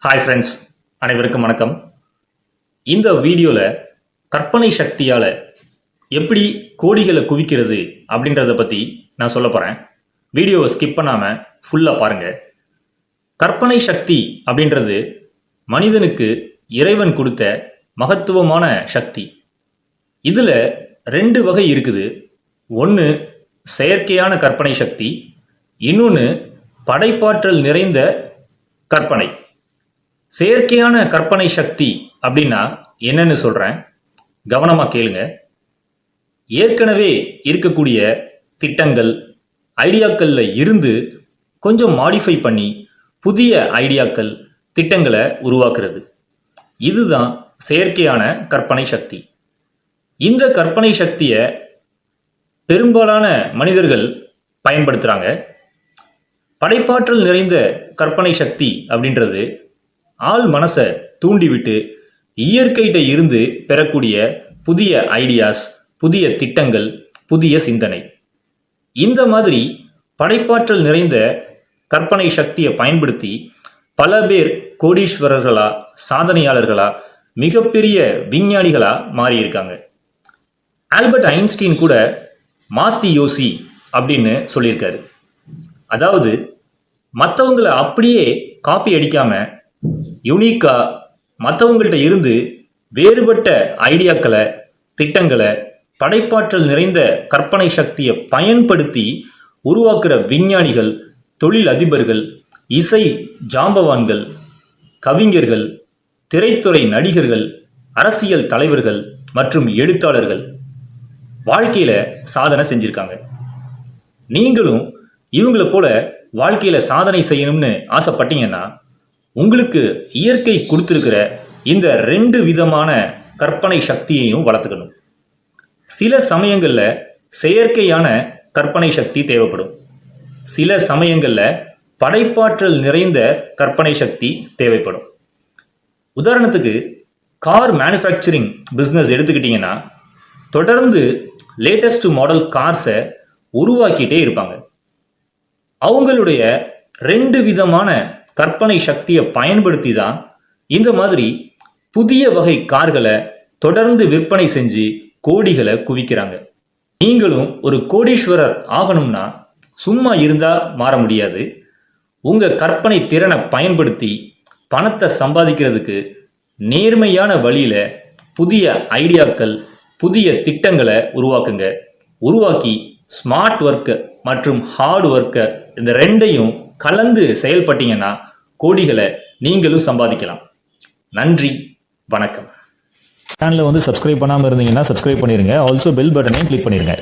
Hi friends, அனைவருக்கும் வணக்கம். இந்த வீடியோவில் கற்பனை சக்தியால் எப்படி கோடிகளை குவிக்கிறது அப்படின்றத பற்றி நான் சொல்ல போகிறேன். வீடியோவை ஸ்கிப் பண்ணாமல் ஃபுல்லாக பாருங்கள். கற்பனை சக்தி அப்படின்றது மனிதனுக்கு இறைவன் கொடுத்த மகத்துவமான சக்தி. இதில் ரெண்டு வகை இருக்குது. ஒன்று செயற்கையான கற்பனை சக்தி, இன்னொன்று படைப்பாற்றல் நிறைந்த கற்பனை. செயற்கையான கற்பனை சக்தி அப்படின்னா என்னன்னு சொல்றேன், கவனமா கேளுங்க. ஏற்கனவே இருக்கக்கூடிய திட்டங்கள் ஐடியாக்கள்ல இருந்து கொஞ்சம் மாடிஃபை பண்ணி புதிய ஐடியாக்கள் திட்டங்களை உருவாக்குறது. இதுதான் செயற்கையான கற்பனை சக்தி. இந்த கற்பனை சக்தியை பெரும்பாலான மனிதர்கள் பயன்படுத்துறாங்க. படைப்பாற்றல் நிறைந்த கற்பனை சக்தி அப்படின்றது ஆள் மனசை தூண்டிவிட்டு இயற்கையிட்ட இருந்து பெறக்கூடிய புதிய ஐடியாஸ், புதிய திட்டங்கள், புதிய சிந்தனை. இந்த மாதிரி படைப்பாற்றல் நிறைந்த கற்பனை சக்தியை பயன்படுத்தி பல பேர் கோடீஸ்வரர்களா, சாதனையாளர்களா, மிகப்பெரிய விஞ்ஞானிகளா மாறியிருக்காங்க. ஆல்பர்ட் ஐன்ஸ்டீன் கூட மாத்தி யோசி அப்படின்னு சொல்லியிருக்காரு. அதாவது மற்றவங்களை அப்படியே காப்பி அடிக்காம யூனிக்கா மற்றவங்கள்ட்ட இருந்து வேறுபட்ட ஐடியாக்களை, திட்டங்களை, படைப்பாற்றல் நிறைந்த கற்பனை சக்தியை பயன்படுத்தி உருவாக்குற விஞ்ஞானிகள், தொழில் அதிபர்கள், இசை ஜாம்பவான்கள், கவிஞர்கள், திரைத்துறை நடிகர்கள், அரசியல் தலைவர்கள் மற்றும் எழுத்தாளர்கள் வாழ்க்கையில சாதனை செஞ்சிருக்காங்க. நீங்களும் இவங்களை போல வாழ்க்கையில சாதனை செய்யணும்னு ஆசைப்பட்டீங்கன்னா உங்களுக்கு இயற்கை கொடுத்திருக்கிற இந்த ரெண்டு விதமான கற்பனை சக்தியையும் வளர்த்துக்கணும். சில சமயங்கள்ல செயற்கையான கற்பனை சக்தி தேவைப்படும். சில சமயங்கள்ல படைப்பாற்றல் நிறைந்த கற்பனை சக்தி தேவைப்படும். உதாரணத்துக்கு கார் மேனுஃபேக்சரிங் பிஸ்னஸ் எடுத்துக்கிட்டீங்கன்னா தொடர்ந்து லேட்டஸ்ட் மாடல் கார்ஸை உருவாக்கிட்டே இருப்பாங்க. அவங்களுடைய ரெண்டு விதமான கற்பனை சக்தியை பயன்படுத்தி தான் இந்த மாதிரி புதிய வகை கார்களை தொடர்ந்து விற்பனை செஞ்சு கோடிகளை குவிக்கிறாங்க. நீங்களும் ஒரு கோடீஸ்வரர் ஆகணும்னா சும்மா இருந்தா மாற முடியாது. உங்க கற்பனை திறனை பயன்படுத்தி பணத்தை சம்பாதிக்கிறதுக்கு நேர்மையான வழியில புதிய ஐடியாக்கள், புதிய திட்டங்களை உருவாக்குங்க. உருவாக்கி ஸ்மார்ட் ஒர்க்கர் மற்றும் ஹார்ட் ஒர்க்கர் இந்த ரெண்டையும் கலந்து செயல்பட்டீங்கன்னா கோடிகளை நீங்களும் சம்பாதிக்கலாம். நன்றி, வணக்கம். சேனலை சப்ஸ்கிரைப் பண்ணாமல் இருந்தீங்கன்னா சப்ஸ்கிரைப் பண்ணிருங்க. ஆல்சோ பெல் பட்டனையும் கிளிக் பண்ணிருங்க.